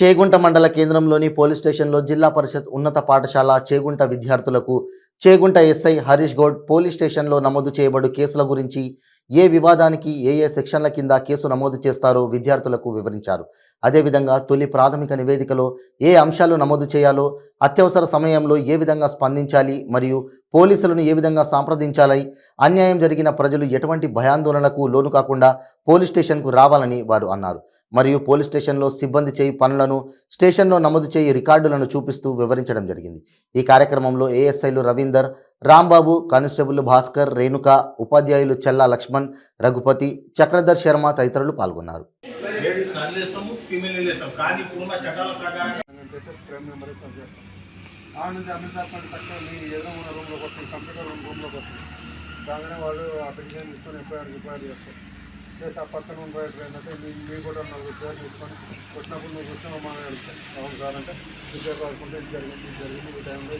చేగుంట మండల కేంద్రంలోని పోలీస్ స్టేషన్లో జిల్లా పరిషత్ ఉన్నత పాఠశాల చేగుంట విద్యార్థులకు చేగుంట ఎస్ఐ హరీష్ గౌడ్ పోలీస్ స్టేషన్లో నమోదు చేయబడు కేసుల గురించి ఏ వివాదానికి ఏ సెక్షన్ల కింద కేసు నమోదు చేస్తారో విద్యార్థులకు వివరించారు. అదేవిధంగా తొలి ప్రాథమిక నివేదికలో ఏ అంశాలు నమోదు చేయాలో, అత్యవసర సమయంలో ఏ విధంగా స్పందించాలి మరియు పోలీసులను ఏ విధంగా సంప్రదించాలి, అన్యాయం జరిగిన ప్రజలు ఎటువంటి భయాందోళనలకు లోను కాకుండా పోలీస్ స్టేషన్కు రావాలని వారు అన్నారు. మరియు పోలీస్ స్టేషన్లో సిబ్బంది చేయి పనులను, స్టేషన్లో నమోదు చేయి రికార్డులను చూపిస్తూ వివరించడం జరిగింది. ఈ కార్యక్రమంలో ఏఎస్ఐలు రవీందర్, రాంబాబు, కానిస్టేబుల్ భాస్కర్, రేణుక, ఉపాధ్యాయులు చెల్లా లక్ష్మణ్, రఘుపతి, చక్రధర్ శర్మ తదితరులు పాల్గొన్నారు. చేసి ఆ పక్కన ఏంటంటే మీ కూడా నలుగురు పేరు తీసుకొని వచ్చినప్పుడు నువ్వు కూర్చొని మనం అడుగుతాం. అవును సార్ అంటే ఉద్యోగం రాసుకుంటే ఇది జరిగింది ఈ టైంలో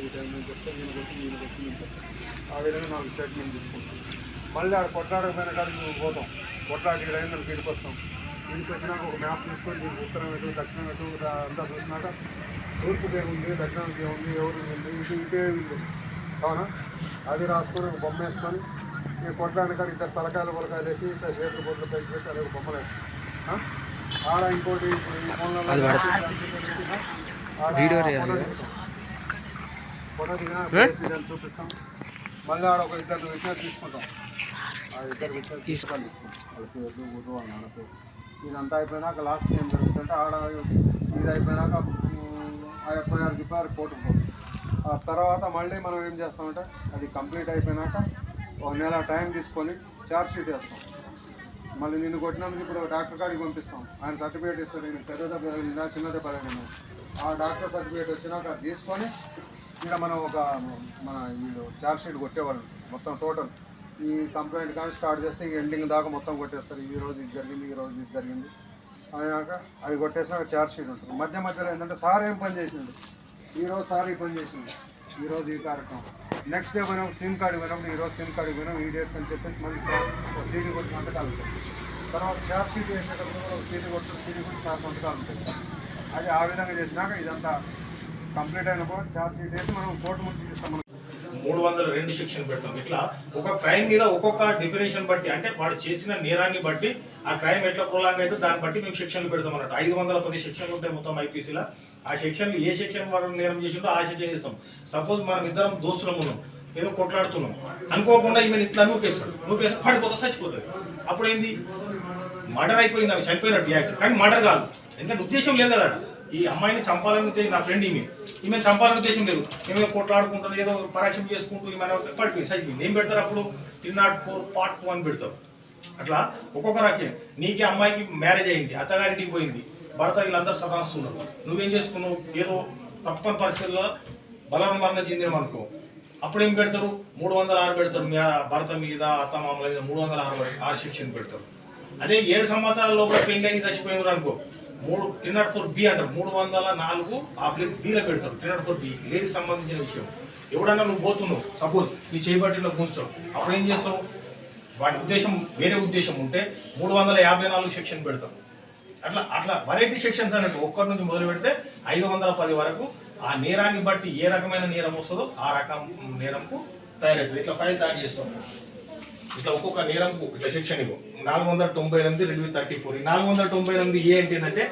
చెప్తే నేను కొట్టి ఆ విధంగా నాకు స్టేట్మెంట్ తీసుకుంటాం. మళ్ళీ ఆడ కొట్లాడకపోయిన కాడికి నువ్వు పోతాం. కొట్లాడికి రైతులు వీడికి వస్తాం. వీడికి వచ్చినాక ఒక మ్యాప్ తీసుకొని దీనికి ఉత్తరం ఎటు దక్షిణం ఎటు అంతా చూసినాక తూర్పుకి ఏముంది, దక్షిణానికి ఏముంది, ఎవరు ఉంది, ఇటే ఉంది అవునా, అది రాసుకొని ఒక బొమ్మ వేసుకొని ఈ కొట్టడానికి ఇద్దరు తలకాయలు పొలకాయలు వేసి ఇట్లా చేతులు బొట్లు పైకి పెట్టి అదే బొమ్మలు వేస్తాం. ఆడ ఇంకోటి చూపిస్తాం. మళ్ళీ ఆడ ఒక ఇద్దరు విషయాలు తీసుకుంటాం. ఆ ఇద్దరు విషయాలు తీసుకుంటాం. వాళ్ళ పేర్లు ఊరు వాళ్ళ నాన్న పేరు ఇదంతా అయిపోయినాక లాస్ట్ ఏం జరుగుతుందంటే ఆడ ఇది అయిపోయినాక ఆ ఎఫ్ఐఆర్ కోర్టుకు పోతుంది. ఆ తర్వాత మళ్ళీ మనం ఏం చేస్తామంటే అది కంప్లీట్ అయిపోయినాక ఒక నెల టైం తీసుకొని ఛార్జ్ షీట్ వేస్తాం. మళ్ళీ నిన్ను కొట్టినందుకు ఇప్పుడు డాక్టర్ కాడికి పంపిస్తాం. ఆయన సర్టిఫికేట్ ఇస్తారు. నేను పెద్దదే పెరిగిందా చిన్నదే పెరిగిందా ఆ డాక్టర్ సర్టిఫికేట్ వచ్చినాక అది తీసుకొని ఇక్కడ మనం వీళ్ళు ఛార్జ్ షీట్ కొట్టేవాళ్ళు మొత్తం టోటల్ ఈ కంప్లైంట్ కానీ స్టార్ట్ చేస్తే ఎండింగ్ దాకా మొత్తం కొట్టేస్తారు. ఈరోజు ఇది జరిగింది అయినాక అది కొట్టేసినాక ఛార్జ్ షీట్ ఉంటుంది. మధ్యలో ఏంటంటే సార్ ఏం పని చేసిండు, ఈరోజు సార్ ఈ పని చేసిండు, ఈరోజు ఈ కార్యక్రమం, నెక్స్ట్ డే పోయినప్పుడు సిమ్ కార్డు పోయినప్పుడు ఈరోజు సిమ్ కార్డు పోయినాం ఈ డేట్ అని చెప్పేసి మళ్ళీ ఒక సీడీ కొట్టి సంతకాలు ఉంటాయి. తర్వాత ఛార్జ్ షీట్ వేసేటప్పుడు కూడా ఒక సీడీ కొట్టి సార్ సంతకాలు ఉంటాయి. అది ఆ విధంగా చేసినాక ఇదంతా కంప్లీట్ అయినప్పుడు ఛార్జ్ షీట్ వేసి మనం కోర్టు ముందు ఇస్తాం. 302 సెక్షన్ పెడతాం. ఇట్లా ఒక క్రైమ్ మీద ఒక్కొక్క డిఫినేషన్ బట్టి అంటే వాడు చేసిన నేరాన్ని బట్టి ఆ క్రైమ్ ఎట్లా ప్రొలాంగ్ అయితే దాన్ని బట్టి మేము సెక్షన్లు పెడతాం అన్నట్టు. 510 సెక్షన్లు ఉంటాయి మొత్తం ఐపీసీలో. ఆ సెక్షన్లు ఏ సెక్షన్ వాడు నేరం చేసిండో ఆ సెక్షన్ చేస్తాం. సపోజ్ మనం ఇద్దరం దోస్తులం ఉన్నాం, ఏదో కొట్లాడుతున్నాం, అనుకోకుండా ఈమె ఇట్లా నూకేసి పడిపోతా చచ్చిపోతుంది. అప్పుడు ఏంది మర్డర్ అయిపోయింది, అవి చనిపోయినట్టు యాక్చువల్, కానీ మర్డర్ కాదు. ఎందుకంటే ఉద్దేశం లేదు కదా, ఈ అమ్మాయిని చంపాలని ఉద్దేశం, నా ఫ్రెండ్ ఈమె చంపాలని ఉద్దేశం లేదు, ఏమైనా కొట్లాడుకుంటాను ఏదో పరాక్షం చేసుకుంటూ ఈమె పడిపోయింది చచ్చిపోయింది. ఏం పెడతారు అప్పుడు 304 Part 1 పెడతారు. అట్లా ఒక్కొక్క రకం. నీకే అమ్మాయికి మ్యారేజ్ అయింది, అత్తగారింటికి పోయింది, భర్త వీళ్ళందరూ సదాస్తున్నారు, నువ్వేం చేసుకున్నావు, ఏదో తప్పని పరిస్థితుల్లో బలవన్మరణం చెందినమనుకో, అప్పుడు ఏం పెడతారు 306 పెడతారు. మీ భర్త మీద అత్తమామల మీద 306 సెక్షన్ పెడతారు. అదే 7 సంవత్సరాల లోపల పెళ్లి అయ్యి చచ్చిపోయినారు అనుకో 304B అంటారు. 304 బీలో పెడతారు. 304B లేడీకి సంబంధించిన విషయం. ఎవడన్నా నువ్వు పోతున్నావు, సపోజ్ నీ చేయబట్టిలో కూర్చోవు, అప్పుడు ఏం చేస్తావు, వాటి ఉద్దేశం వేరే ఉద్దేశం ఉంటే 354 సెక్షన్ పెడతాం. అట్లా వెరైటీ సెక్షన్స్ అన్నట్టు ఒక్కరి నుంచి మొదలు పెడితే 510 వరకు ఆ నేరాన్ని బట్టి ఏ రకమైన నేరం వస్తుందో ఆ రకం నేరంకు తయారవుతుంది. ఇట్లా ఫైల్ తయారు చేస్తాం. ఇట్లా ఒక్కొక్క నేరంకు ఇట్లా సెక్షన్ ఇవ్వు. 498 34. 498 ఏంటంటే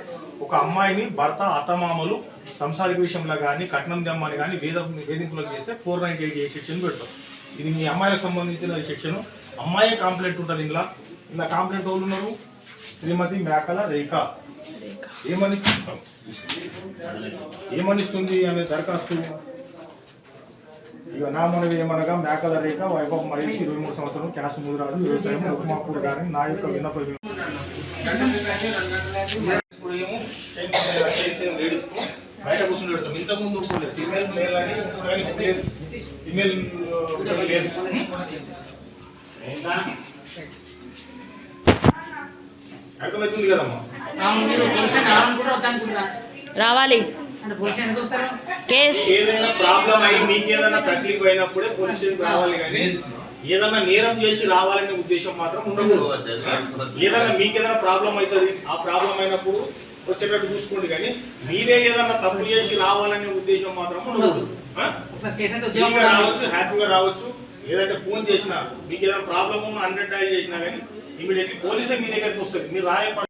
ఒక అమ్మాయిని భర్త అత్తమామలు సంసారిక విషయంలో కానీ కట్నం దమ్మని కానీ వేధింపులకు చేస్తే 498 సెక్షన్ పెడతాం. ఇది మీ అమ్మాయిలకు సంబంధించిన సెక్షన్. అమ్మాయి కాంప్లైంట్ ఉంటుంది. ఇలా కాంప్లైంట్ వాళ్ళు ఉన్నారు శ్రీమతి మేకల రేఖ. ఏమనిస్తుంది అనే దరఖాస్తు ఇక నా మనవి ఏమనగా మేకల రేఖ వైభవ్ మహేష్ 23 సంవత్సరం, క్యాష్ ముదిరాజు, వ్యవసాయం, ఉప్మాపూర్ గారి నా యొక్క విన్నప లేడీస్ కు బయట కూర్చుని పెడతాం. ఇంతకుముందు ఫీమేల్ మేల్ అని ఫీమేల్ లేదు. అర్థమవుతుంది కదమ్మా, రావాలి. ఏదైనా ప్రాబ్లం అయ్యి మీకు ఏదైనా తక్లీఫ్ అయినప్పుడే పోలీస్ స్టేషన్ రావాలి, కానీ ఏదైనా నేరం చేసి రావాలనే ఉద్దేశం మాత్రం ఉండకూడదు. ఏదైనా మీకు ఏదైనా ప్రాబ్లం అవుతుంది, ఆ ప్రాబ్లం అయినప్పుడు వచ్చేటట్టు చూసుకోండి. కానీ మీరే ఏదన్నా తప్పు చేసి రావాలనే ఉద్దేశం మాత్రం ఉండదు. ఫ్రీగా రావచ్చు, హ్యాపీగా రావచ్చు. ఏదంటే ఫోన్ చేసినా మీకు ఏదైనా ప్రాబ్లమ్ ఉన్నా 100 డయల్ చేసినా కానీ ఇమీడియట్లీ పోలీసే మీ దగ్గరికి వస్తుంది. మీరు రాయ